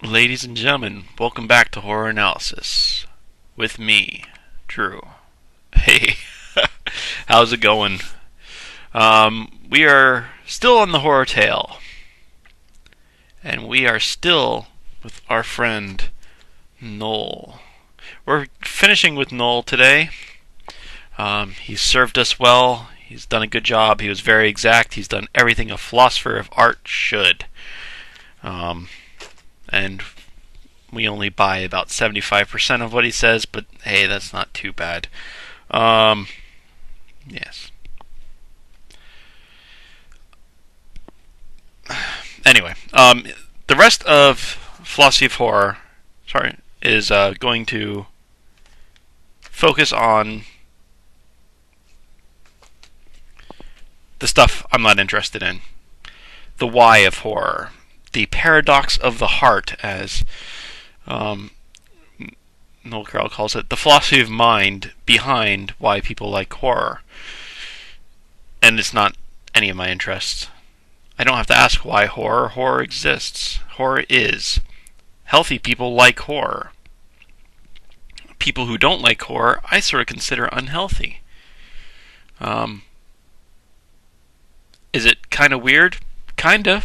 Ladies and gentlemen, welcome back to Horror Analysis with me, Drew. Hey, how's it going? We are still on the horror tale, and we are still with our friend Noel. We're finishing with Noel today. He's served us well. He's done a good job. He was very exact. He's done everything a philosopher of art should. And we only buy about 75% of what he says, but hey, that's not too bad. Yes. Anyway, the rest of philosophy of horror, is going to focus on the stuff I'm not interested in. The why of horror. The paradox of the heart, as Noel Carroll calls it, the philosophy of mind behind why people like horror. And it's not any of my interests. I don't have to ask why horror. Horror exists. Horror is. Healthy people like horror. People who don't like horror, I sort of consider unhealthy. Is it kind of weird? Kinda.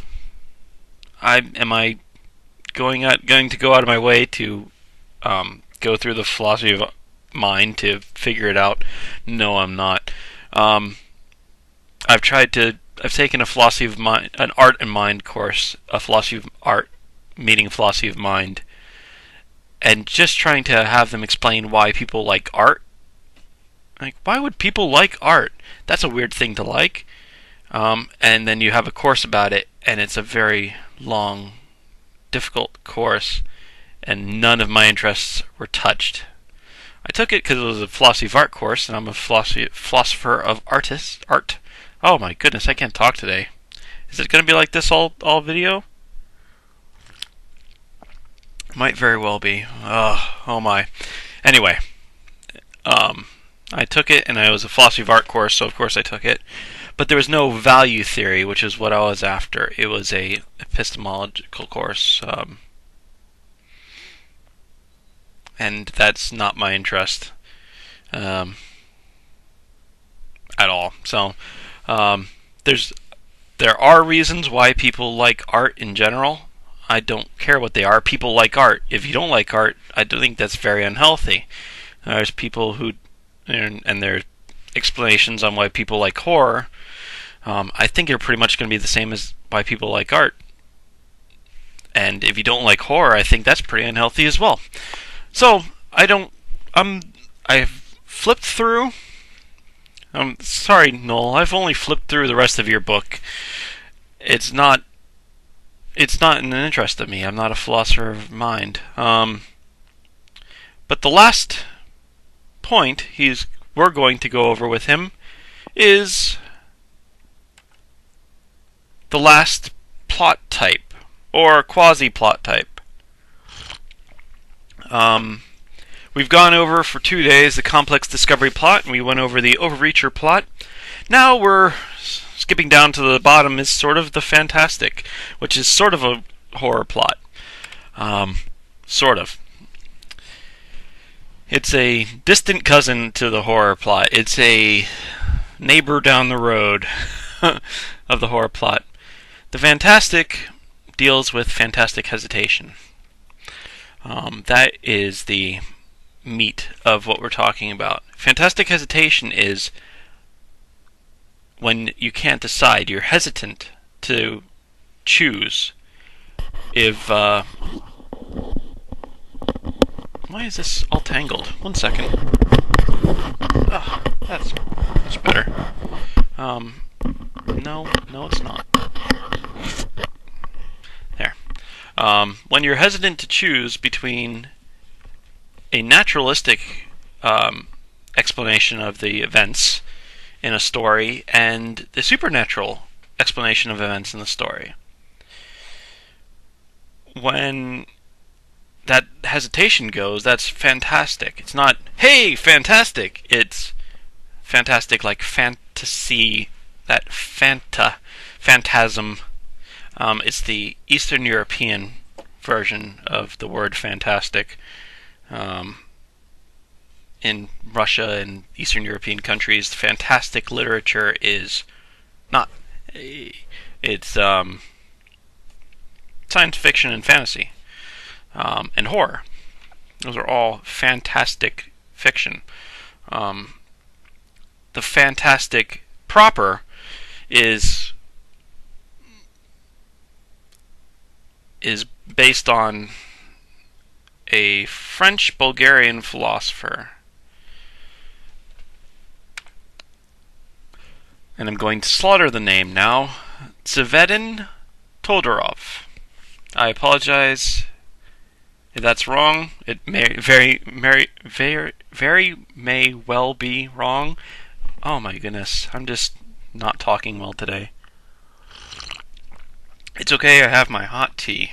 Am I going to go out of my way to go through the philosophy of mind to figure it out? No, I'm not. I've taken a philosophy of mind, an art and mind course, a philosophy of art, meaning philosophy of mind, and just trying to have them explain why people like art. Like, why would people like art? That's a weird thing to like. And then you have a course about it, and it's a very long, difficult course, and none of my interests were touched. I took it because it was a philosophy of art course, and I'm a philosopher of art. Oh my goodness, I can't talk today. Is it going to be like this all video? Might very well be. Oh my. Anyway, I took it, and it was a philosophy of art course, so of course I took it. But there was no value theory, which is what I was after. It was a epistemological course, and that's not my interest at all. So there are reasons why people like art in general. I don't care what they are. People like art. If you don't like art, I do think that's very unhealthy. There's people who, and there's explanations on why people like horror. I think they're pretty much going to be the same as why people like art. And if you don't like horror, I think that's pretty unhealthy as well. So I've flipped through. Sorry, Noel. I've only flipped through the rest of your book. It's not an interest of me. I'm not a philosopher of mind. But the last point we're going to go over with him is the last plot type, or quasi-plot type. We've gone over for 2 days the complex discovery plot, and we went over the overreacher plot. Now we're skipping down to the bottom is sort of the fantastic, which is sort of a horror plot. Sort of. It's a distant cousin to the horror plot. It's a neighbor down the road of the horror plot. The fantastic deals with fantastic hesitation. That is the meat of what we're talking about. Fantastic hesitation is when you can't decide. You're hesitant to choose. Why is this all tangled? 1 second. Oh, that's better. No, it's not. There. When you're hesitant to choose between a naturalistic explanation of the events in a story and the supernatural explanation of events in the story. When that hesitation goes, that's fantastic. It's not, hey, fantastic. It's fantastic like fantasy, that phantasm. It's the Eastern European version of the word fantastic. In Russia and Eastern European countries, fantastic literature is not. It's science fiction and fantasy, and horror. Those are all fantastic fiction. The fantastic proper is based on a French-Bulgarian philosopher. And I'm going to slaughter the name now. Tzvetan Todorovs. I apologize if that's wrong. It may very may well be wrong. Oh my goodness, I'm just not talking well today. It's okay, I have my hot tea.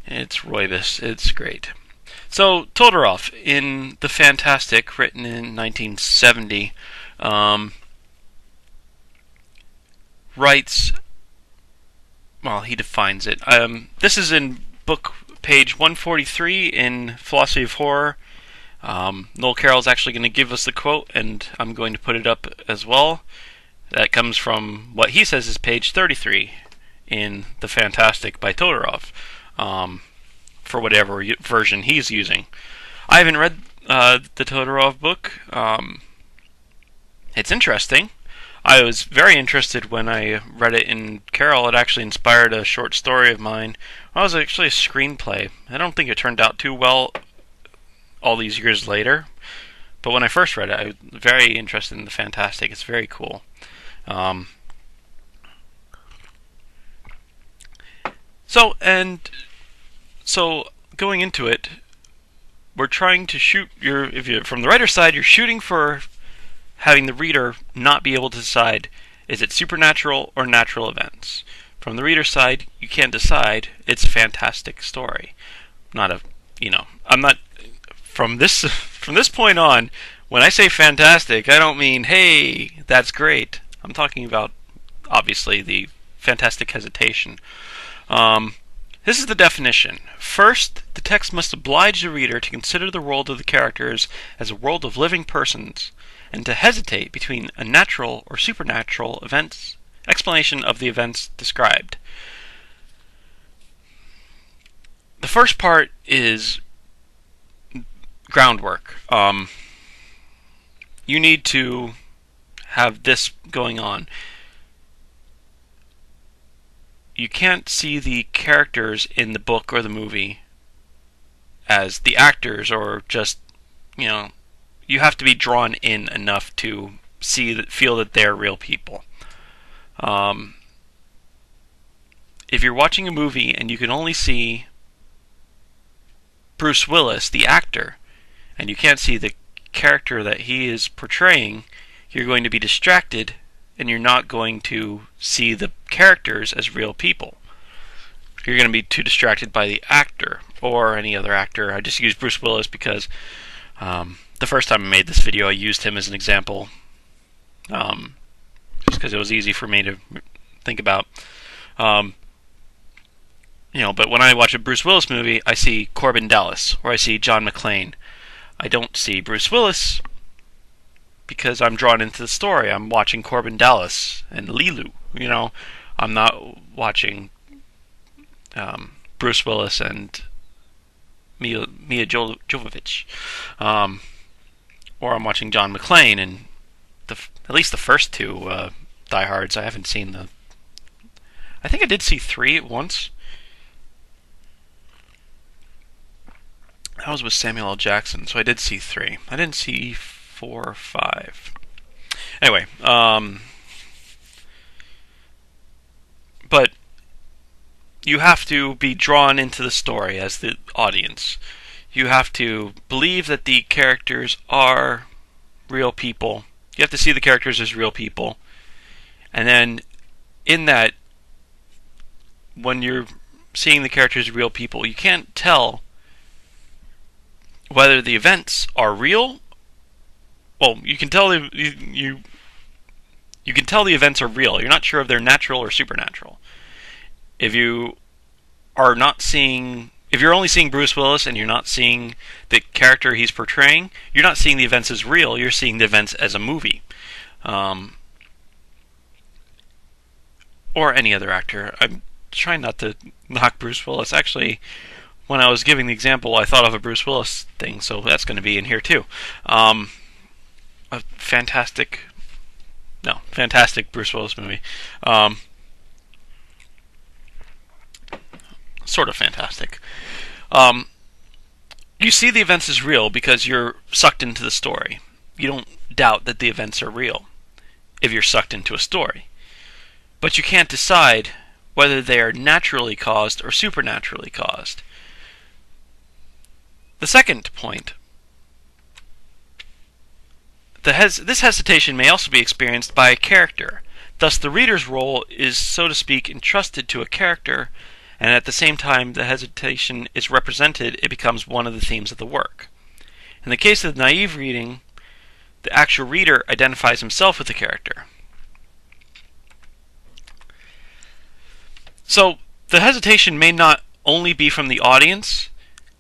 It's rooibos. It's great. So, Todorov, in The Fantastic, written in 1970, writes, well, he defines it. This is in book page 143 in Philosophy of Horror. Noel Carroll is actually going to give us the quote, and I'm going to put it up as well. That comes from what he says is page 33 in The Fantastic by Todorov, for whatever version he's using. I haven't read the Todorov book. It's interesting. I was very interested when I read it in Carroll. It actually inspired a short story of mine. It was actually a screenplay. I don't think it turned out too well all these years later. But when I first read it, I was very interested in The Fantastic. It's very cool. So going into it, we're trying to shoot if you're from the writer's side, you're shooting for having the reader not be able to decide, is it supernatural or natural events? From the reader's side, you can't decide. It's a fantastic story. I'm not from this point on. When I say fantastic, I don't mean, hey, that's great. I'm talking about, obviously, the fantastic hesitation. This is the definition. First, the text must oblige the reader to consider the world of the characters as a world of living persons, and to hesitate between a natural or supernatural explanation of the events described. The first part is groundwork. You need to have this going on. You can't see the characters in the book or the movie as the actors, or just, you have to be drawn in enough to feel that they're real people. If you're watching a movie and you can only see Bruce Willis, the actor, and you can't see the character that he is portraying, you're going to be distracted, and you're not going to see the characters as real people. You're going to be too distracted by the actor, or any other actor. I just used Bruce Willis because the first time I made this video, I used him as an example, just because it was easy for me to think about. But when I watch a Bruce Willis movie, I see Corbin Dallas, or I see John McClane. I don't see Bruce Willis because I'm drawn into the story. I'm watching Corbin Dallas and Lilu. I'm not watching Bruce Willis and Mia Jovovich. Or I'm watching John McClane, and at least the first two Die Hards. I haven't seen I think I did see 3 at once. That was with Samuel L. Jackson, so I did see 3. I didn't see 4 or 5. Anyway, but you have to be drawn into the story as the audience. You have to believe that the characters are real people. You have to see the characters as real people. And then, in that, when you're seeing the characters as real people, you can't tell whether the events are real. Well, you can tell you can tell the events are real. You're not sure if they're natural or supernatural. If you are not seeing, if you're only seeing Bruce Willis and you're not seeing the character he's portraying, you're not seeing the events as real, you're seeing the events as a movie. Or any other actor. I'm trying not to knock Bruce Willis. Actually, when I was giving the example, I thought of a Bruce Willis thing, so that's going to be in here too. A fantastic Bruce Willis movie. Sort of fantastic. You see the events as real because you're sucked into the story. You don't doubt that the events are real if you're sucked into a story. But you can't decide whether they are naturally caused or supernaturally caused. The second point, this hesitation may also be experienced by a character. Thus, the reader's role is, so to speak, entrusted to a character, and at the same time the hesitation is represented, it becomes one of the themes of the work. In the case of the naive reading, the actual reader identifies himself with the character. So, the hesitation may not only be from the audience,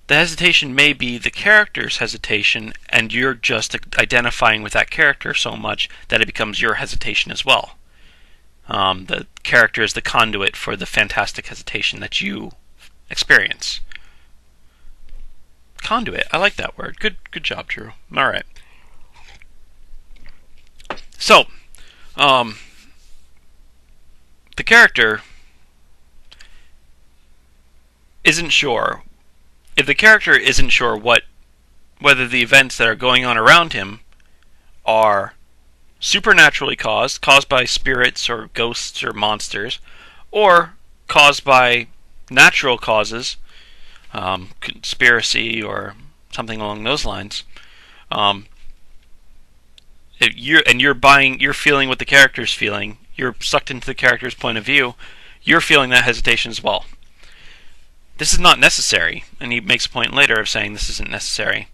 the hesitation may be the character's hesitation, and you're just identifying with that character so much that it becomes your hesitation as well. The character is the conduit for the fantastic hesitation that you experience. Conduit, I like that word. Good job, Drew. Alright. So, the character isn't sure. If the character isn't sure whether the events that are going on around him are supernaturally caused by spirits or ghosts or monsters, or caused by natural causes, conspiracy or something along those lines, you're feeling what the character's feeling, you're sucked into the character's point of view, you're feeling that hesitation as well. This is not necessary, and he makes a point later of saying this isn't necessary.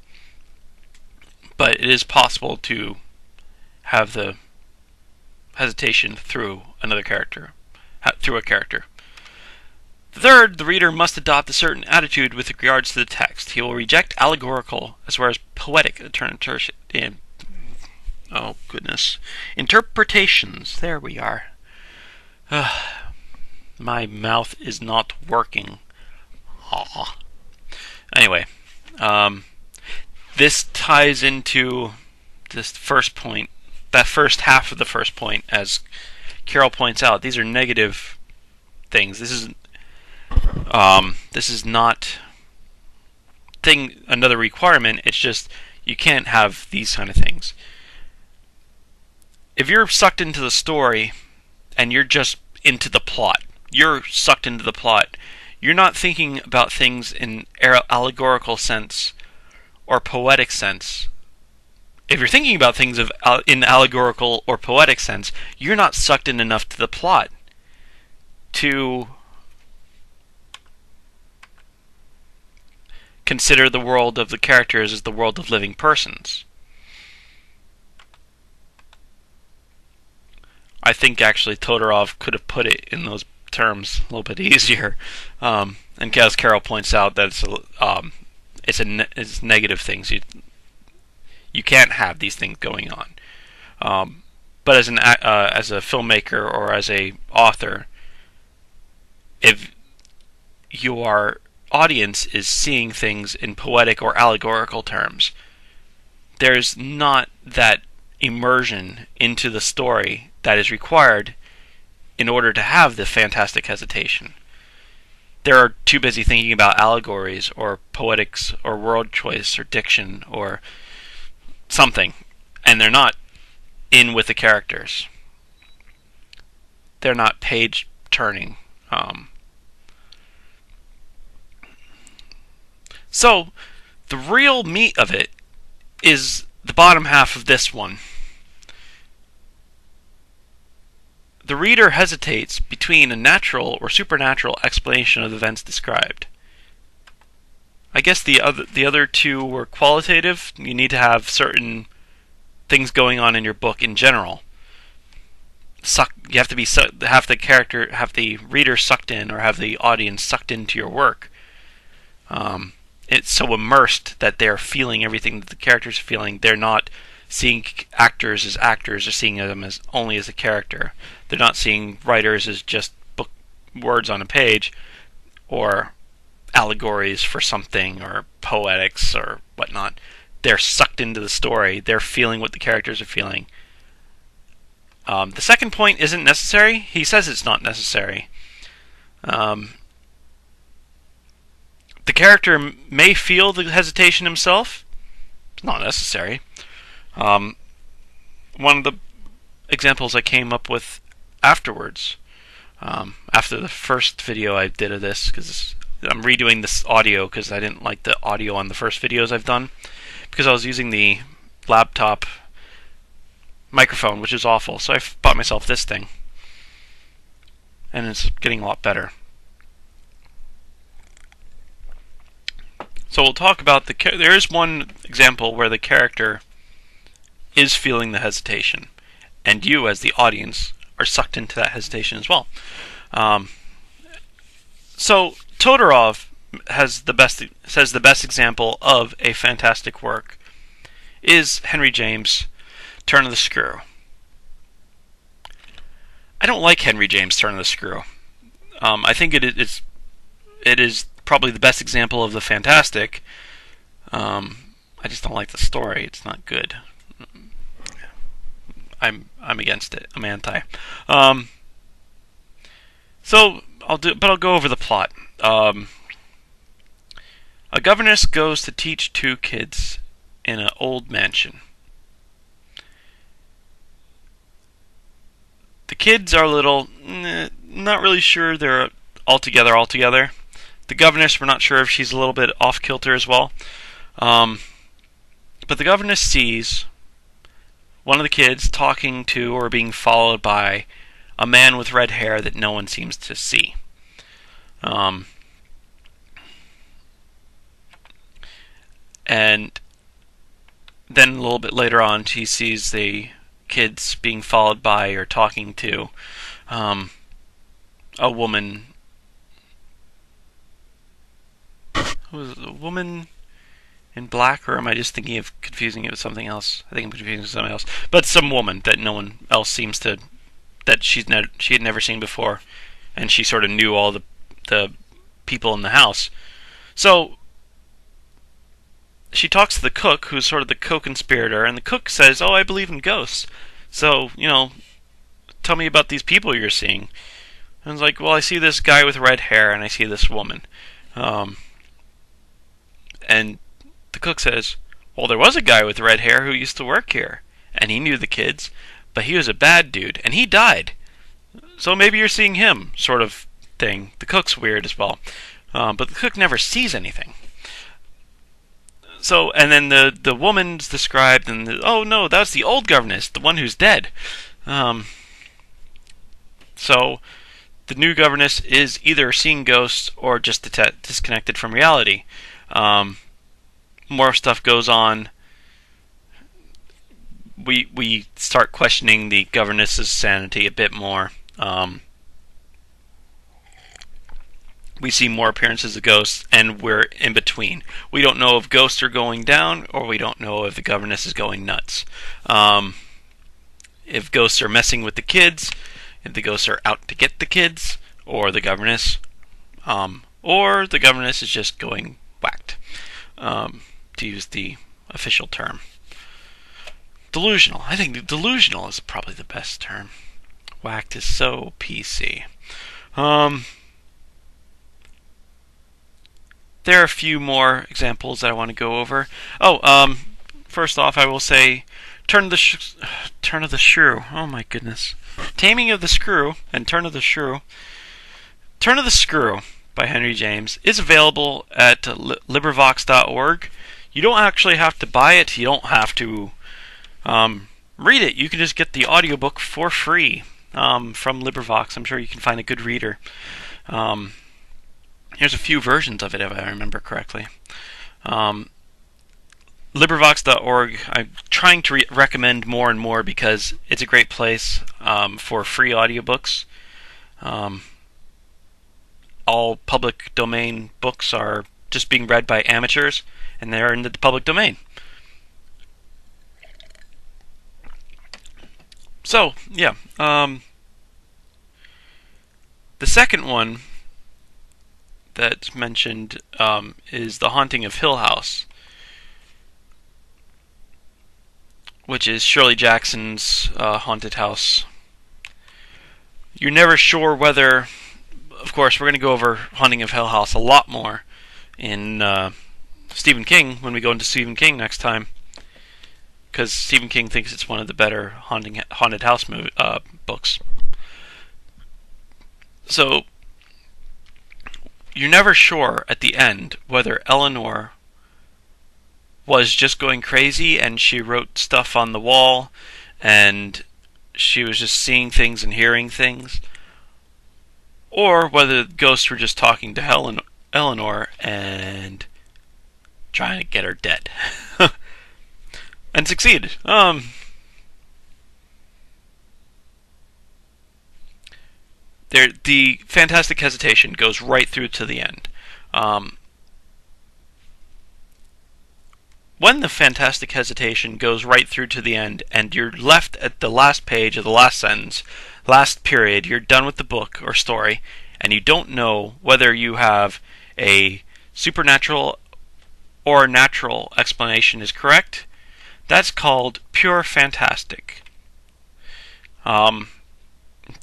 But it is possible to have the hesitation through another character, through a character. Third, the reader must adopt a certain attitude with regards to the text. He will reject allegorical as well as poetic interpretations. There we are. My mouth is not working. Anyway, this ties into this first point, that first half of the first point, as Carroll points out. These are negative things. This is not another requirement. It's just you can't have these kind of things. If you're sucked into the story and you're just into the plot, you're sucked into the plot. You're not thinking about things in allegorical sense or poetic sense. If you're thinking about things in allegorical or poetic sense, you're not sucked in enough to the plot to consider the world of the characters as the world of living persons. I think actually Todorov could have put it in those terms a little bit easier, and as Carroll points out, that it's negative things. You can't have these things going on. But as a filmmaker or as a author, if your audience is seeing things in poetic or allegorical terms, there's not that immersion into the story that is required in order to have the fantastic hesitation. They're too busy thinking about allegories or poetics or word choice or diction or something, and they're not in with the characters. They're not page turning. So the real meat of it is the bottom half of this one. The reader hesitates between a natural or supernatural explanation of the events described. I guess the other two were qualitative. You need to have certain things going on in your book in general. You have to have the reader sucked in, or have the audience sucked into your work. It's so immersed that they're feeling everything that the characters are feeling. They're not seeing actors as actors, or seeing them as only as a character. They're not seeing writers as just words on a page, or allegories for something, or poetics, or whatnot. They're sucked into the story. They're feeling what the characters are feeling. The second point isn't necessary. He says it's not necessary. The character may feel the hesitation himself. It's not necessary. One of the examples I came up with afterwards, after the first video I did of this, because I'm redoing this audio because I didn't like the audio on the first videos I've done, because I was using the laptop microphone, which is awful. So I bought myself this thing, and it's getting a lot better. So we'll talk about there is one example where the character is feeling the hesitation, and you, as the audience, are sucked into that hesitation as well. So Todorov says the best example of a fantastic work is Henry James' Turn of the Screw. I don't like Henry James' Turn of the Screw. I think it is probably the best example of the fantastic. I just don't like the story. It's not good. I'm against it. I'm anti. So I'll go over the plot. A governess goes to teach two kids in an old mansion. The kids are little, not really sure they're all together. The governess, we're not sure if she's a little bit off kilter as well. But the governess sees one of the kids talking to or being followed by a man with red hair that no one seems to see. And then a little bit later on, she sees the kids being followed by or talking to a woman. Was it a woman in black, or am I just thinking of confusing it with something else? I think I'm confusing it with something else. But some woman that no one else seems to, that she had never seen before, and she sort of knew all the people in the house. So she talks to the cook, who's sort of the co-conspirator, and the cook says, "Oh, I believe in ghosts. So, tell me about these people you're seeing." And it's like, "Well, I see this guy with red hair, and I see this woman." And the cook says, "Well, there was a guy with red hair who used to work here, and he knew the kids, but he was a bad dude, and he died. So maybe you're seeing him," sort of thing. The cook's weird as well. But the cook never sees anything. So, and then the woman's described, and oh no, that's the old governess, the one who's dead. So the new governess is either seeing ghosts or just disconnected from reality. More stuff goes on. We start questioning the governess's sanity a bit more. We see more appearances of ghosts, and we're in between. We don't know if ghosts are going down, or we don't know if the governess is going nuts. If ghosts are messing with the kids, if the ghosts are out to get the kids, or the governess is just going whacked, to use the official term. Delusional. I think delusional is probably the best term. Whacked is so PC. There are a few more examples that I want to go over. First off, I will say Turn of the Shrew. Oh my goodness. Taming of the Screw and Turn of the Shrew. Turn of the Screw by Henry James is available at LibriVox.org. You don't actually have to buy it. You don't have to read it. You can just get the audiobook for free from LibriVox. I'm sure you can find a good reader. Here's a few versions of it, if I remember correctly. LibriVox.org, I trying to recommend more and more because it's a great place for free audiobooks. All public domain books are just being read by amateurs, and they're in the public domain. So, yeah. The second one that's mentioned is The Haunting of Hill House, which is Shirley Jackson's haunted house. You're never sure whether... Of course, we're going to go over Haunting of Hill House a lot more in Stephen King when we go into Stephen King next time, because Stephen King thinks it's one of the better haunted house books. So, you're never sure at the end whether Eleanor was just going crazy and she wrote stuff on the wall and she was just seeing things and hearing things, or whether ghosts were just talking to Eleanor and trying to get her dead. And succeeded. The fantastic hesitation goes right through to the end. When the fantastic hesitation goes right through to the end and you're left at the last page of the last sentence, last period, you're done with the book or story, and you don't know whether you have a supernatural or natural explanation is correct, that's called pure fantastic. There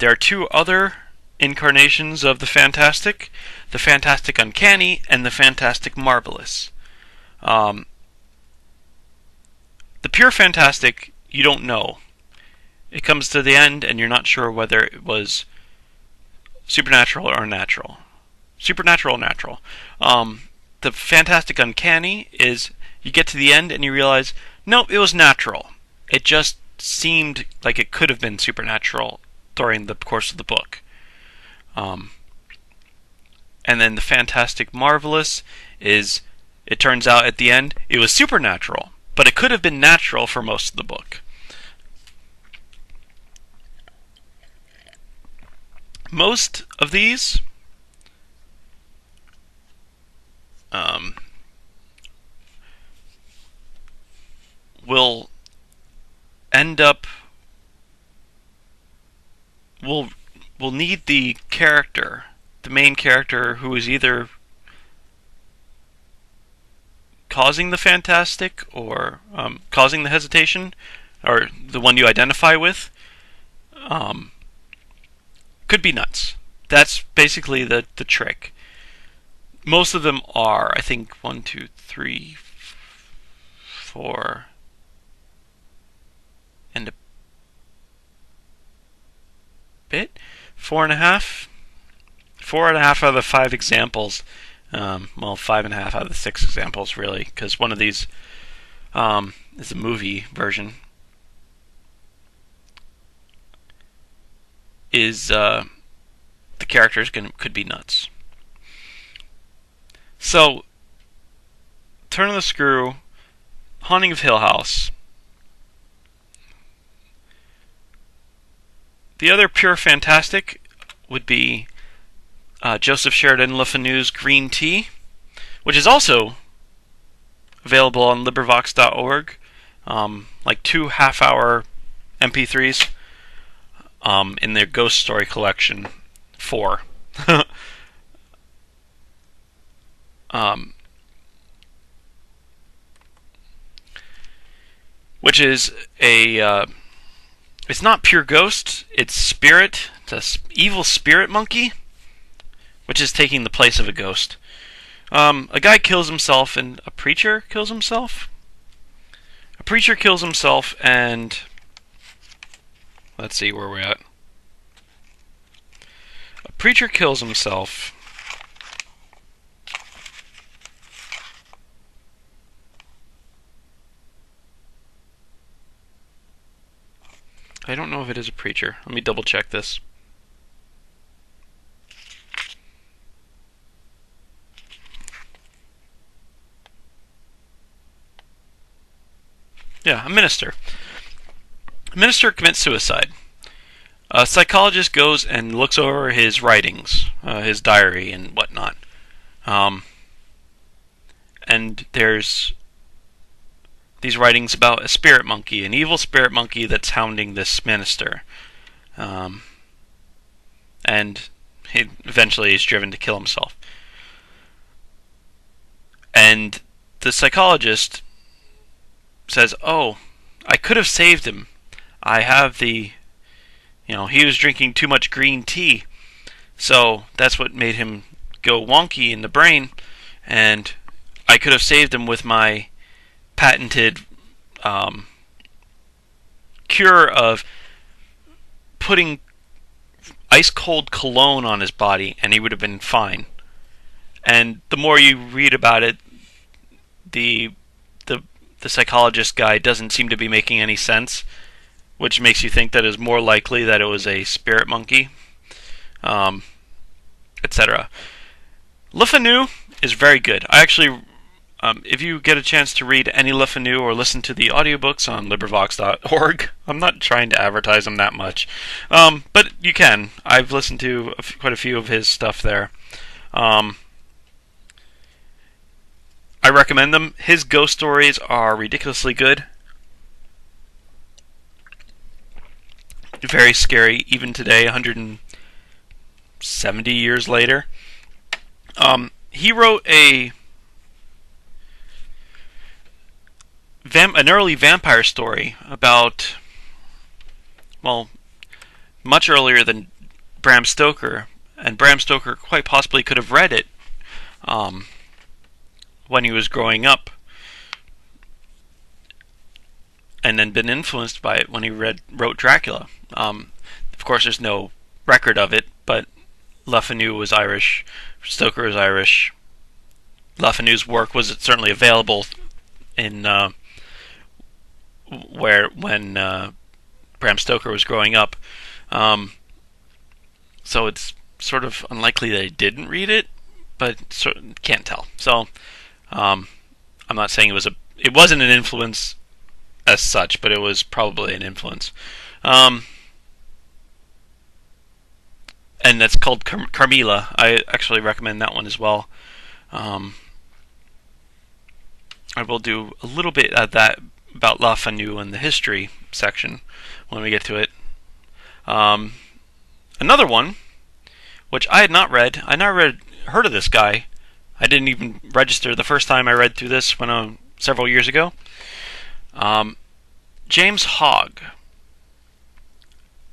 are two other incarnations of the fantastic uncanny and the fantastic marvelous. The pure fantastic, you don't know. It comes to the end and you're not sure whether it was supernatural or natural. Supernatural or natural. The fantastic uncanny is you get to the end and you realize, nope, it was natural. It just seemed like it could have been supernatural during the course of the book. And then the fantastic marvelous is, it turns out at the end, it was supernatural, but it could have been natural for most of the book. Most of these will end up will need the character, the main character, who is either causing the fantastic or causing the hesitation, or the one you identify with, could be nuts. That's basically the trick. Most of them are, I think, 1, 2, 3, 4, and a bit, 4.5. 4.5 out of the 5 examples. Well, 5.5 out of the 6 examples, really, because one of these is a movie version. Is the characters could be nuts. So, Turn of the Screw, Haunting of Hill House. The other pure fantastic would be Joseph Sheridan Le Fanu's Green Tea, which is also available on LibriVox.org, like 2 half-hour MP3s in their Ghost Story collection 4. Which is a... it's not pure ghost, it's spirit. It's an evil spirit monkey, which is taking the place of a ghost. A guy kills himself and a preacher kills himself? A preacher kills himself and... let's see where we're at. A preacher kills himself. I don't know if it is a preacher. Let me double check this. Yeah, a minister. A minister commits suicide. A psychologist goes and looks over his writings, his diary and whatnot. And there's these writings about a spirit monkey, an evil spirit monkey that's hounding this minister. And he eventually is driven to kill himself. And the psychologist says, "Oh, I could have saved him. I have the, he was drinking too much green tea, so that's what made him go wonky in the brain, and I could have saved him with my patented cure of putting ice cold cologne on his body, and he would have been fine." And the more you read about it, the psychologist guy doesn't seem to be making any sense, which makes you think that it's more likely that it was a spirit monkey, etc. Le Fanu is very good. I actually, if you get a chance to read any Le Fanu or listen to the audiobooks on LibriVox.org, I'm not trying to advertise them that much, but you can. I've listened to quite a few of his stuff there. I recommend them. His ghost stories are ridiculously good. Very scary, even today, 170 years later. He wrote an early vampire story about, well, much earlier than Bram Stoker, and Bram Stoker quite possibly could have read it when he was growing up, and then been influenced by it when he wrote Dracula. Of course, there's no record of it, but Le Fanu was Irish, Stoker was Irish. Le Fanu's work was certainly available in when Bram Stoker was growing up. So it's sort of unlikely that he didn't read it, but can't tell. So I'm not saying it wasn't an influence as such, but it was probably an influence. And that's called Carmilla. I actually recommend that one as well. I will do a little bit of that about Le Fanu in the history section when we get to it. Another one, which I had not read. I never heard of this guy. I didn't even register the first time I read through this several years ago. James Hogg.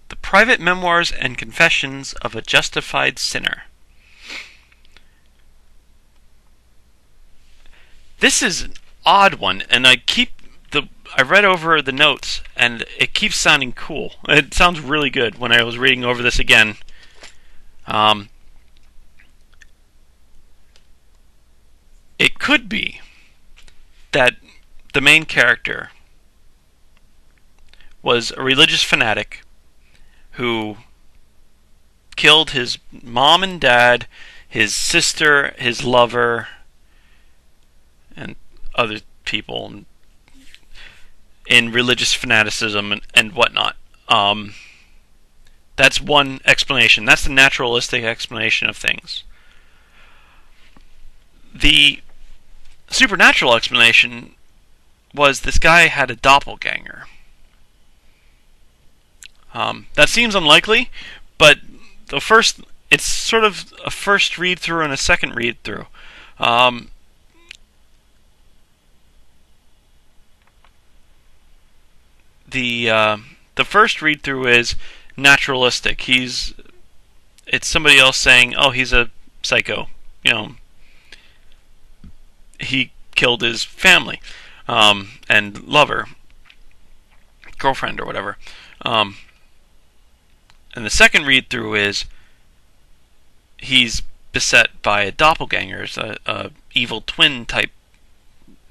The Private Memoirs and Confessions of a Justified Sinner. This is an odd one, and I read over the notes, and it keeps sounding cool. It sounds really good when I was reading over this again. It could be that the main character was a religious fanatic who killed his mom and dad, his sister, his lover, and other people in religious fanaticism and whatnot. That's one explanation. That's the naturalistic explanation of things. The supernatural explanation was this guy had a doppelganger. That seems unlikely, but it's sort of a first read through and a second read through. The first read through is naturalistic. It's somebody else saying, "Oh, he's a psycho." He killed his family and lover, girlfriend, or whatever. And the second read through is he's beset by a doppelganger, a evil twin type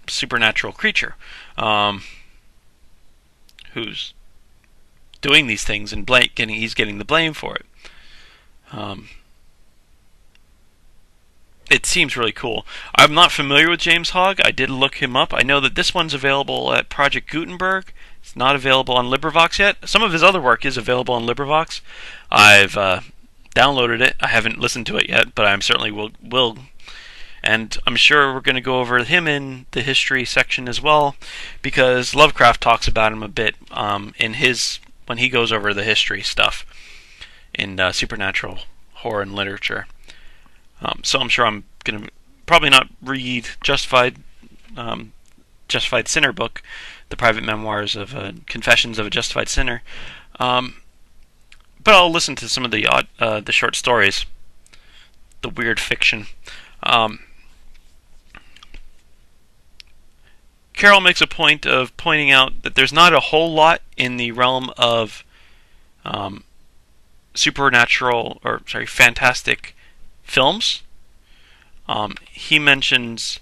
supernatural creature, who's doing these things and he's getting the blame for it. it seems really cool. I'm not familiar with James Hogg. I did look him up. I know that this one's available at Project Gutenberg. It's not available on LibriVox yet. Some of his other work is available on LibriVox. I've downloaded it. I haven't listened to it yet, but I certainly will. And I'm sure we're going to go over him in the history section as well, because Lovecraft talks about him a bit in his when he goes over the history stuff in supernatural horror and literature. So I'm sure I'm going to probably not read Justified Sinner book, the private memoirs of Confessions of a Justified Sinner, but I'll listen to some of the short stories, the weird fiction. Carroll makes a point of pointing out that there's not a whole lot in the realm of fantastic films. He mentions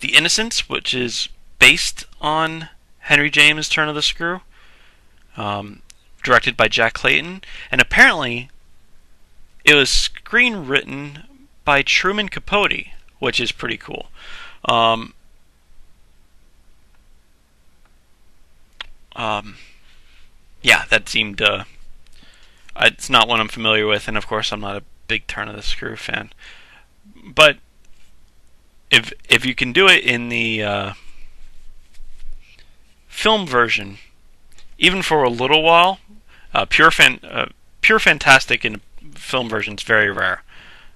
The Innocents, which is based on Henry James' Turn of the Screw, directed by Jack Clayton, and apparently it was screenwritten by Truman Capote, which is pretty cool. Yeah, that seemed it's not one I'm familiar with, and of course I'm not a big Turn of the Screw fan. But if you can do it in the film version, even for a little while, pure fantastic in film version is very rare.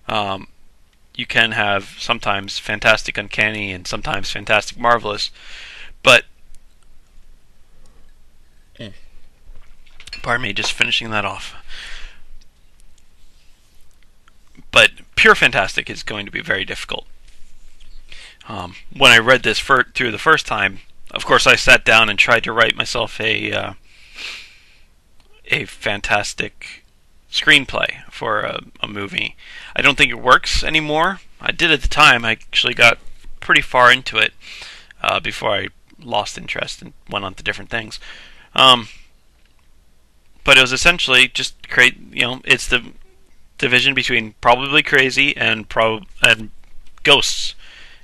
You can have sometimes fantastic uncanny and sometimes fantastic marvelous, but pardon me, just finishing that off. But pure fantastic is going to be very difficult. When I read this through the first time, of course I sat down and tried to write myself a fantastic screenplay for a movie. I don't think it works anymore. I did at the time. I actually got pretty far into it before I lost interest and went on to different things. But it was essentially just create, it's the division between probably crazy and ghosts.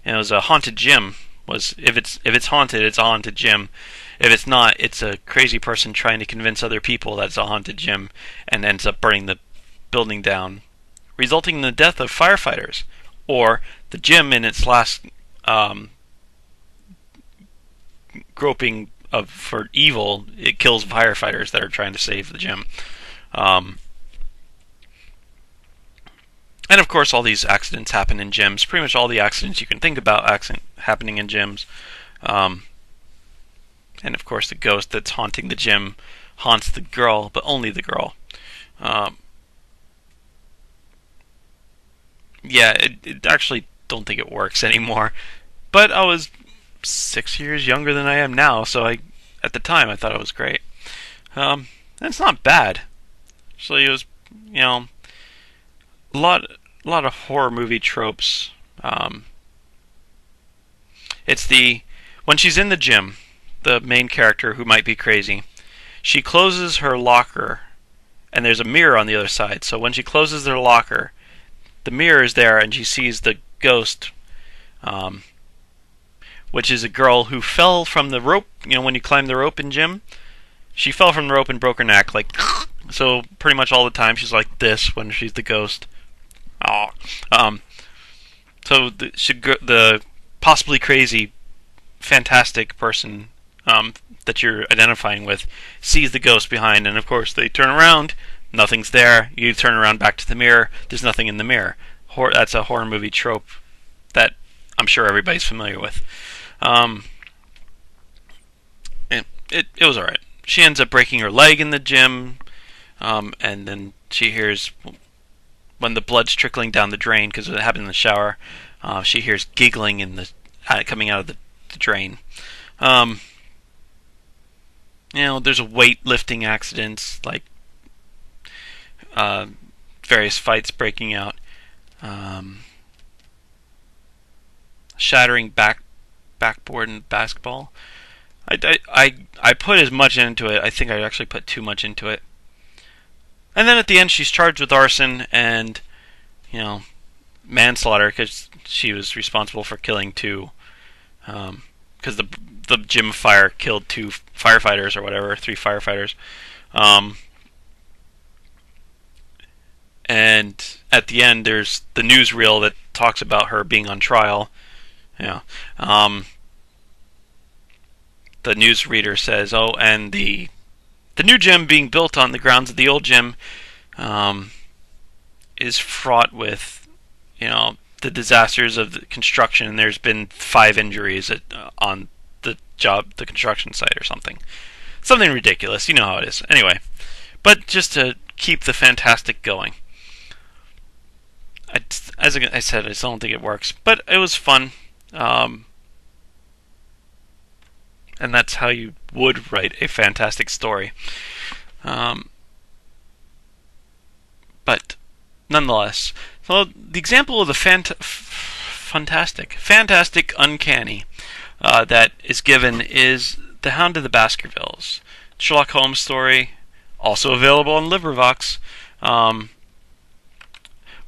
And it was a haunted gym. If it's haunted, it's a haunted gym. If it's not, it's a crazy person trying to convince other people that it's a haunted gym and ends up burning the building down, resulting in the death of firefighters. Or the gym in its last groping for evil, it kills firefighters that are trying to save the gym. And of course, all these accidents happen in gyms. Pretty much all the accidents you can think about happening in gyms. And of course, the ghost that's haunting the gym haunts the girl, but only the girl. Yeah, it actually don't think it works anymore. But I was 6 years younger than I am now, so at the time I thought it was great. And it's not bad. Actually, it was, a lot of horror movie tropes. It's when she's in the gym, the main character who might be crazy, she closes her locker, and there's a mirror on the other side. So when she closes her locker, the mirror is there, and she sees the ghost, which is a girl who fell from the rope. When you climb the rope in gym, she fell from the rope and broke her neck. So pretty much all the time she's like this when she's the ghost. So the possibly crazy, fantastic person that you're identifying with sees the ghost behind, and of course they turn around, nothing's there. You turn around back to the mirror, there's nothing in the mirror. That's a horror movie trope that I'm sure everybody's familiar with. It was alright. She ends up breaking her leg in the gym, and then she hears, when the blood's trickling down the drain, because it happened in the shower, she hears giggling coming out of the drain. There's weightlifting accidents, like various fights breaking out, shattering backboard in basketball. I put as much into it. I think I actually put too much into it. And then at the end, she's charged with arson, and manslaughter because she was responsible for killing two. Because the gym fire killed two firefighters or whatever, three firefighters. And at the end, there's the newsreel that talks about her being on trial. Yeah. The newsreader says, "Oh, and the new gym being built on the grounds of the old gym is fraught with, the disasters of the construction. And there's been 5 injuries on the construction site or something ridiculous. You know how it is. Anyway, but just to keep the fantastic going." As I said, I still don't think it works, but it was fun. And that's how you would write a fantastic story. But nonetheless, so the example of the fantastic, uncanny that is given is The Hound of the Baskervilles, Sherlock Holmes story, also available on LibriVox,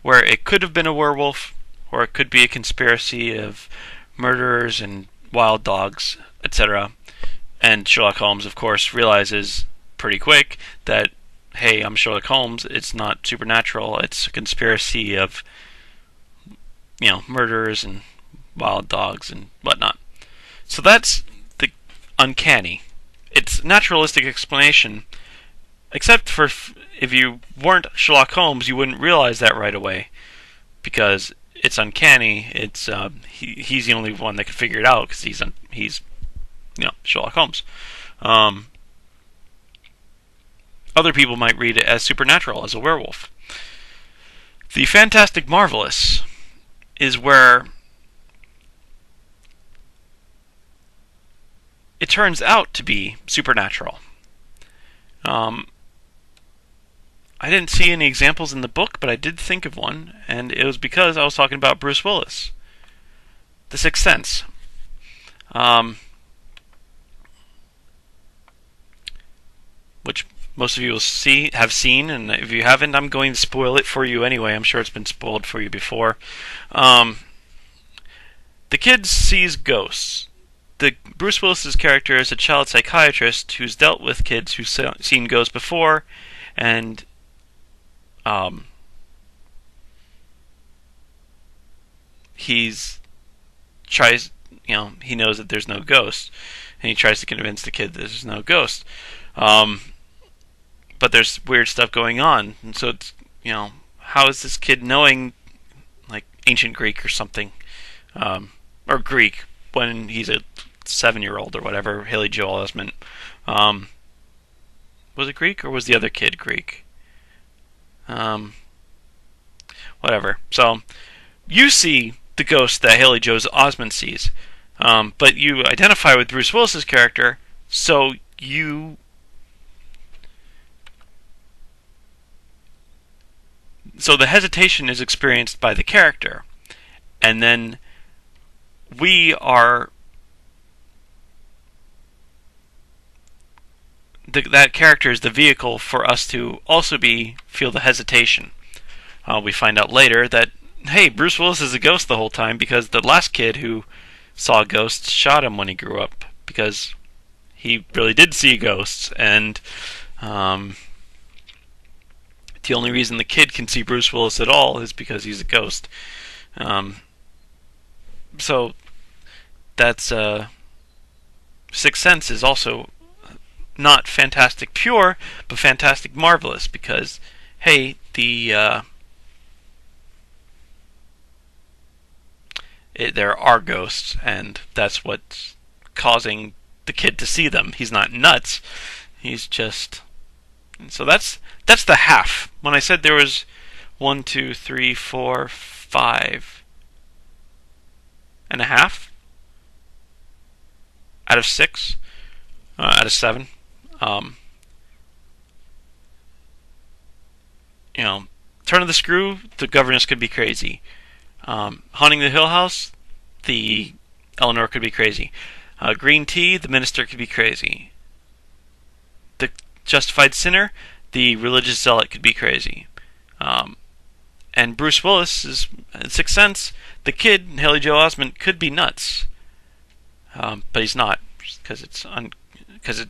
where it could have been a werewolf, or it could be a conspiracy of murderers and wild dogs, etc. And Sherlock Holmes, of course, realizes pretty quick that, hey, I'm Sherlock Holmes, it's not supernatural, it's a conspiracy of, murderers and wild dogs and whatnot. So that's the uncanny. It's naturalistic explanation, except for if you weren't Sherlock Holmes, you wouldn't realize that right away, because it's uncanny. It's he's the only one that can figure it out because he's Sherlock Holmes. Other people might read it as supernatural, as a werewolf. The fantastic marvelous is where it turns out to be supernatural. I didn't see any examples in the book, but I did think of one, and it was because I was talking about Bruce Willis. The Sixth Sense. Which most of you will have seen, and if you haven't, I'm going to spoil it for you anyway. I'm sure it's been spoiled for you before. The kid sees ghosts. Bruce Willis's character is a child psychiatrist who's dealt with kids who've seen ghosts before, and he knows that there's no ghost, and he tries to convince the kid that there's no ghost. But there's weird stuff going on, and so it's, how is this kid knowing, like, ancient Greek or something, or Greek, when he's a 7-year-old or whatever, Haley Joel Osment. Was it Greek, or was the other kid Greek? Whatever. So, you see the ghost that Haley Joel Osment sees, but you identify with Bruce Willis's character, so the hesitation is experienced by the character, and then that character is the vehicle for us to also feel the hesitation. We find out later that, hey, Bruce Willis is a ghost the whole time because the last kid who saw ghosts shot him when he grew up, because he really did see ghosts, and the only reason the kid can see Bruce Willis at all is because he's a ghost. So that's Sixth Sense is also not fantastic pure, but fantastic marvelous, because, hey, there are ghosts, and that's what's causing the kid to see them. He's not nuts. He's just... So that's the half. When I said there was 1, 2, 3, 4, 5 and a half out of 6, out of 7. Turn of the Screw, the governess could be crazy. Haunting the Hill House, the Eleanor could be crazy. Green Tea, the minister could be crazy. The Justified Sinner, the religious zealot could be crazy. And Bruce Willis is in Sixth Sense. The kid, Haley Joel Osment, could be nuts, but he's not because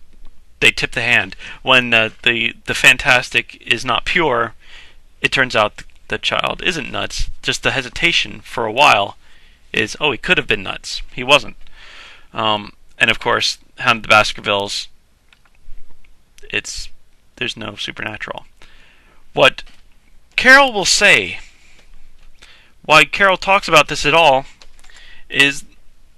they tip the hand. When the fantastic is not pure, it turns out the child isn't nuts. Just the hesitation for a while is, oh, he could have been nuts. He wasn't. And of course, Hound of the Baskervilles, there's no supernatural. What Carroll will say, why Carroll talks about this at all, is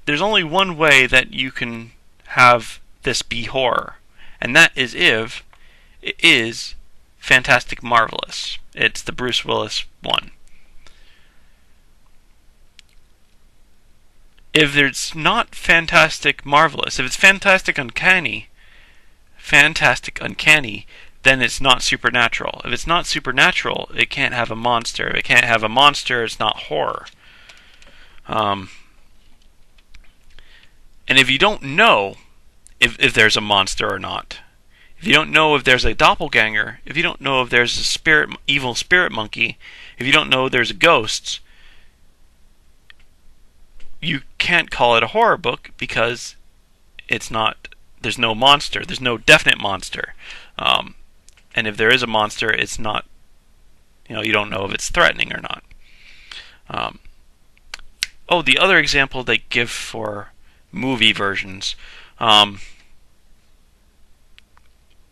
there's only one way that you can have this be horror, and that is if it is Fantastic Marvelous. It's the Bruce Willis one. If it's not Fantastic Marvelous, if it's Fantastic Uncanny, then it's not supernatural. If it's not supernatural, it can't have a monster. If it can't have a monster, it's not horror. And if you don't know if there's a monster or not, if you don't know if there's a doppelganger, if you don't know if there's a evil spirit monkey, if you don't know there's a ghost, you can't call it a horror book because it's not. There's no monster. There's no definite monster. And if there is a monster, it's not. You don't know if it's threatening or not. The other example they give for movie versions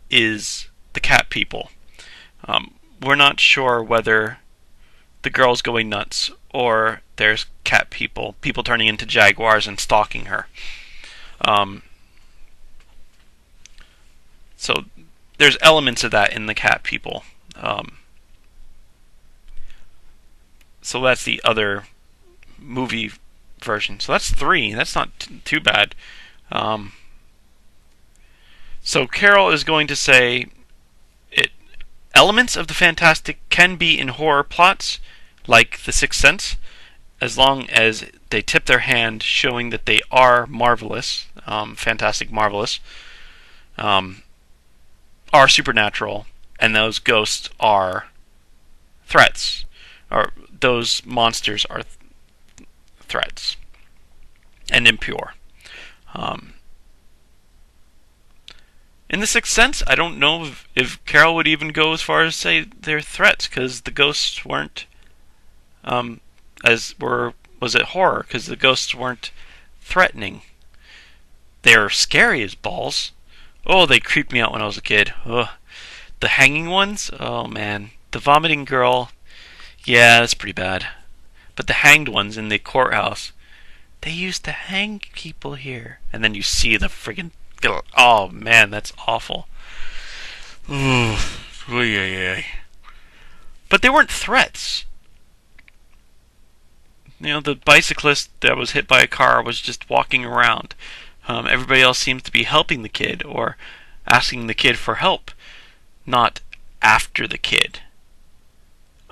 is the cat people. We're not sure whether the girl's going nuts or there's cat people turning into jaguars and stalking her. So there's elements of that in the cat people. So that's the other movie version. So that's 3. That's not too bad. So Carroll is going to say elements of the fantastic can be in horror plots, like The Sixth Sense, as long as they tip their hand, showing that they are marvelous, fantastic marvelous, are supernatural, and those ghosts are threats, or those monsters are threats, and impure. In The Sixth Sense, I don't know if Carroll would even go as far as say they're threats, because the ghosts weren't, was it horror? Because the ghosts weren't threatening. They're scary as balls. Oh, they creeped me out when I was a kid. Ugh. The hanging ones? Oh, man. The vomiting girl, yeah, that's pretty bad. But the hanged ones in the courthouse, they used to hang people here. And then you see the friggin'... Oh, man, that's awful. Ooh. But they weren't threats. The bicyclist that was hit by a car was just walking around. Everybody else seems to be helping the kid or asking the kid for help, not after the kid.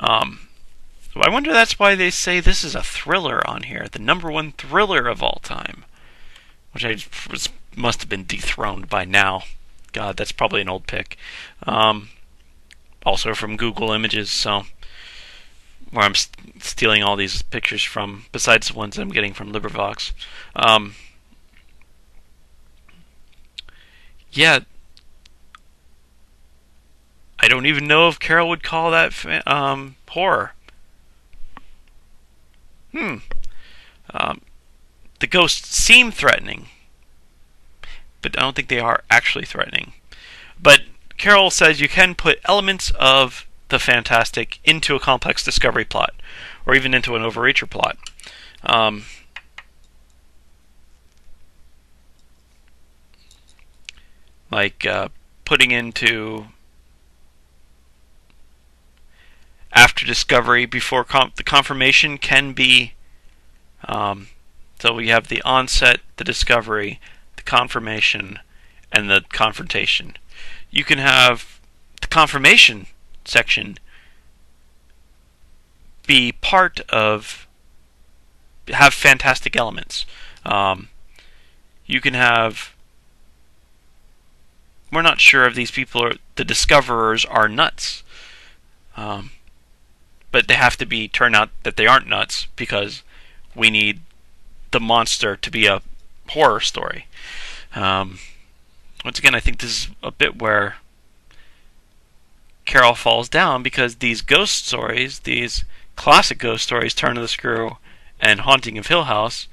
So I wonder that's why they say this is a thriller on here, the #1 thriller of all time, which must have been dethroned by now. God, that's probably an old pick. Also from Google Images, so where I'm stealing all these pictures from, besides the ones I'm getting from LibriVox. Yeah, I don't even know if Carroll would call that horror. The ghosts seem threatening, but I don't think they are actually threatening. But Carroll says you can put elements of the fantastic into a complex discovery plot, or even into an overreacher plot. Like putting into after discovery, before the confirmation can be. So we have the onset, the discovery, the confirmation, and the confrontation. You can have the confirmation section be part of, have fantastic elements. You can have, we're not sure if these people are, the discoverers are nuts. but they have to be turn out that they aren't nuts because we need the monster to be a horror story. Once again, I think this is a bit where Carroll falls down, because these ghost stories, these classic ghost stories, Turn of the Screw and Haunting of Hill House,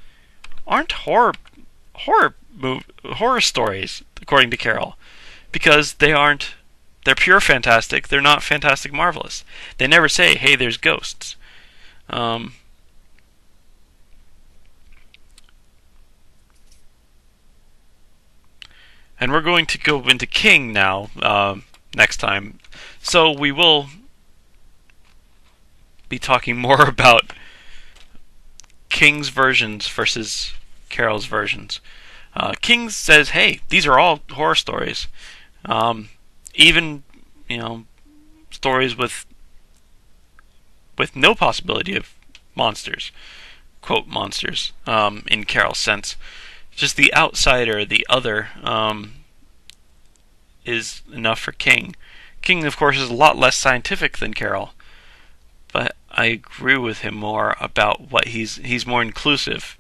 aren't horror stories, according to Carroll, because they're pure fantastic. They're not fantastic marvelous. They never say, "Hey, there's ghosts." And we're going to go into King now, next time. So we will be talking more about King's versions versus Carroll's versions. King says, "Hey, these are all horror stories. Even, stories with no possibility of monsters, quote monsters, in Carroll's sense. Just the outsider, the other, is enough for King. King, of course, is a lot less scientific than Carroll, but I agree with him more about what he's more inclusive.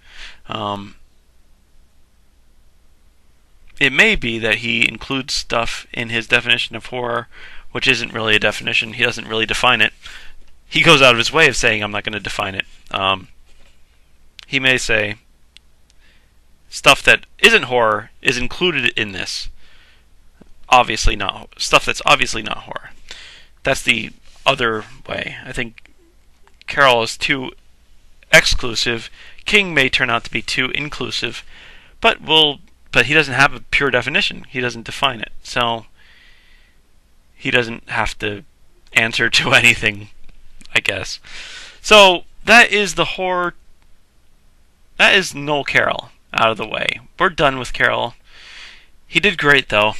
It may be that he includes stuff in his definition of horror which isn't really a definition. He doesn't really define it. He goes out of his way of saying, "I'm not going to define it." He may say, stuff that isn't horror is included in this. Obviously not stuff that's obviously not horror. That's the other way. I think Carroll is too exclusive. King may turn out to be too inclusive, but he doesn't have a pure definition. He doesn't define it, so he doesn't have to answer to anything, I guess. So that is the horror. That is Noel Carroll out of the way. We're done with Carroll. He did great, though.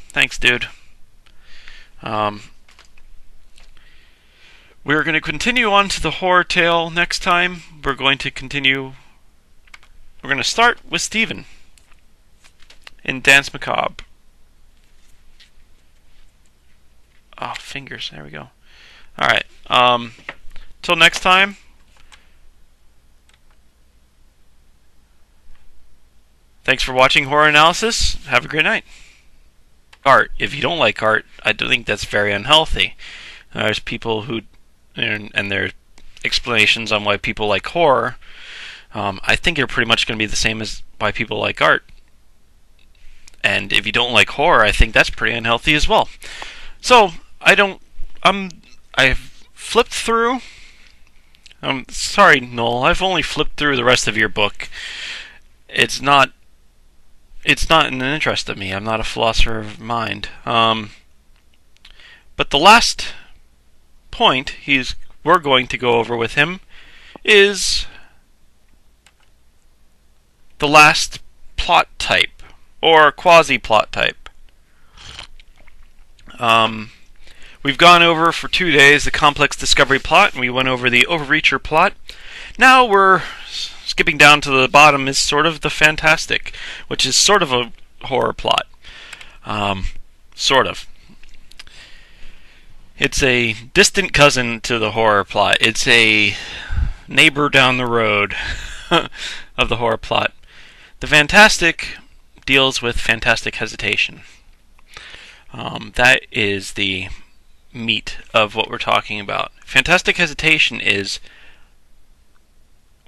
Thanks, dude. We're going to continue on to the horror tale next time. We're going to start with Stephen in Dance Macabre. Oh, fingers. There we go. Alright. Till next time. Thanks for watching Horror Analysis. Have a great night. Art. If you don't like art, I do think that's very unhealthy. There's people who, and their explanations on why people like horror, I think are pretty much going to be the same as why people like art. And if you don't like horror, I think that's pretty unhealthy as well. So, I've flipped through. Sorry, Noel, I've only flipped through the rest of your book. It's not in the interest of me. I'm not a philosopher of mind. But the last point we're going to go over with him is the last plot type, or quasi-plot type. We've gone over for 2 days the complex discovery plot, and we went over the overreacher plot. Now we're skipping down to the bottom is sort of the fantastic, which is sort of a horror plot. Sort of. It's a distant cousin to the horror plot. It's a neighbor down the road of the horror plot. The fantastic deals with fantastic hesitation. That is the meat of what we're talking about. Fantastic hesitation is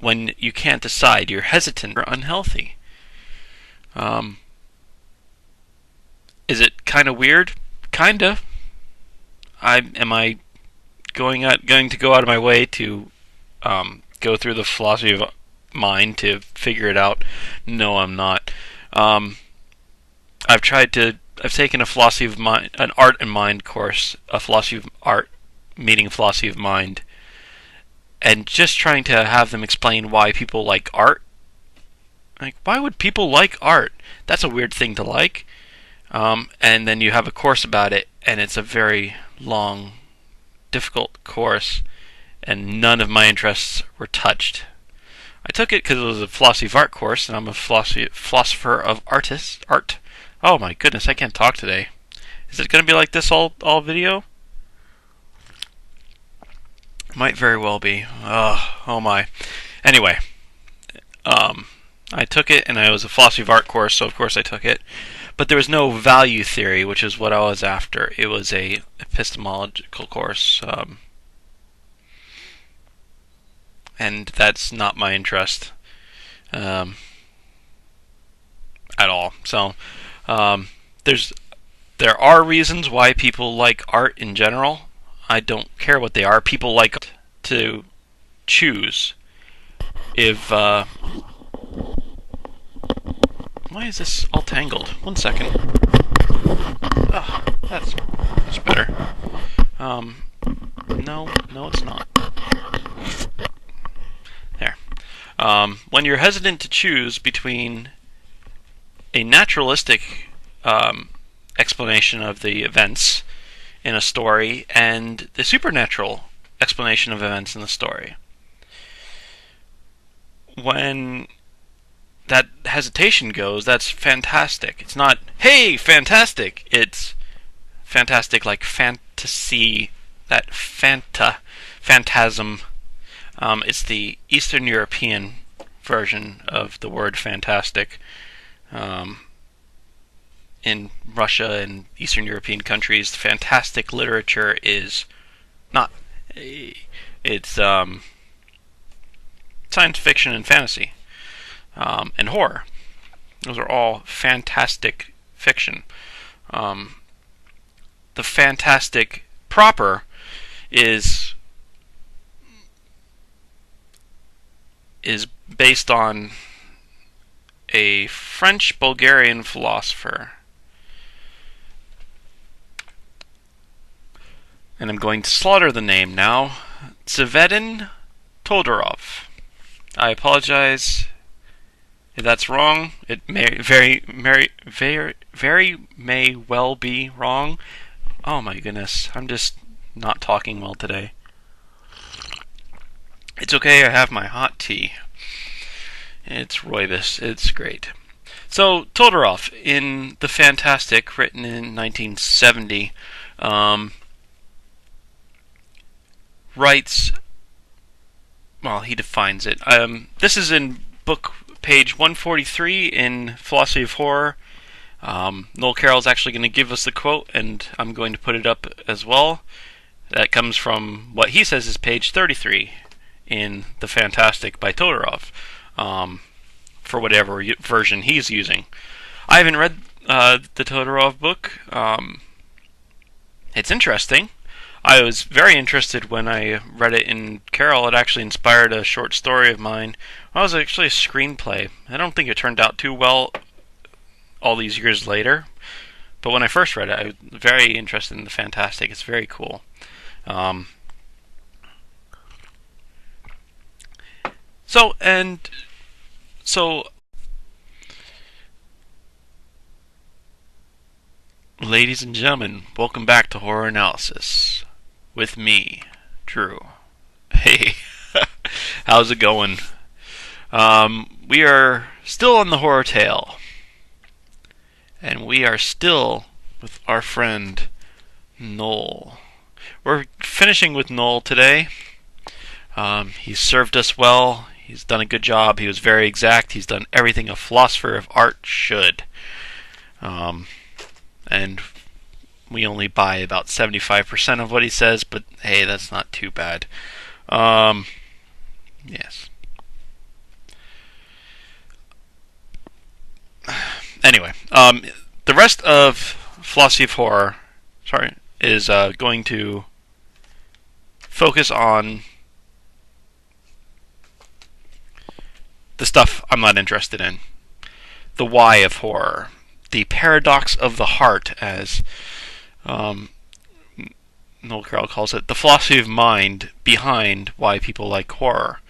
when you can't decide, you're hesitant or unhealthy. Is it kind of weird? Kinda. Am I going to go out of my way to go through the philosophy of mind to figure it out? No, I'm not. I've taken a philosophy of mind, an art and mind course, a philosophy of art, meaning philosophy of mind, and just trying to have them explain why people like art. Like, why would people like art? That's a weird thing to like. And then you have a course about it, and it's a very long, difficult course, and none of my interests were touched. I took it because it was a philosophy of art course, and I'm a philosopher of art. Oh my goodness, I can't talk today. Is it going to be like this all video? Might very well be. Oh my. Anyway, I took it, and it was a philosophy of art course, so of course I took it. But there was no value theory, which is what I was after. It was a epistemological course, and that's not my interest at all. So there are reasons why people like art in general. I don't care what they are. People like to choose. If why is this all tangled? 1 second. Oh, that's better. No, it's not. There. When you're hesitant to choose between a naturalistic explanation of the events in a story and the supernatural explanation of events in the story, when that hesitation goes, that's fantastic. It's not, hey, fantastic. It's fantastic like fantasy, that phantasm. It's the Eastern European version of the word fantastic. In Russia and Eastern European countries, fantastic literature is not. It's science fiction and fantasy, and horror. Those are all fantastic fiction. The fantastic proper is based on a French-Bulgarian philosopher. And I'm going to slaughter the name now. Tzvetan Todorovs. I apologize if that's wrong. It may very may well be wrong. Oh my goodness, I'm just not talking well today. It's okay, I have my hot tea. It's rooibos. It's great. So, Todorov, in The Fantastic, written in 1970, writes, well, he defines it. This is in book page 143 in Philosophy of Horror. Noel Carroll is actually going to give us the quote, and I'm going to put it up as well. That comes from what he says is page 33 in The Fantastic by Todorov, for whatever version he's using. I haven't read the Todorov book. It's interesting. I was very interested when I read it in Carroll. It actually inspired a short story of mine. Well, it was actually a screenplay. I don't think it turned out too well all these years later. But when I first read it, I was very interested in The Fantastic. It's very cool. So, ladies and gentlemen, welcome back to Horror Analysis with me, Drew. Hey, how's it going? We are still on the horror tale, and we are still with our friend Noel. We're finishing with Noel today. He's served us well. He's done a good job. He was very exact. He's done everything a philosopher of art should. And we only buy about 75% of what he says, but hey, that's not too bad. Yes. Anyway, the rest of Philosophy of Horror, is going to focus on the stuff I'm not interested in. The why of horror. The paradox of the heart, as Noel Carroll calls it. The philosophy of mind behind why people like horror.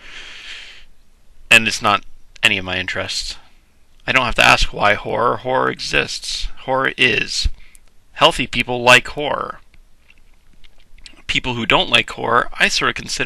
And it's not any of my interests. I don't have to ask why horror. Horror exists. Horror is. Healthy people like horror. People who don't like horror, I sort of consider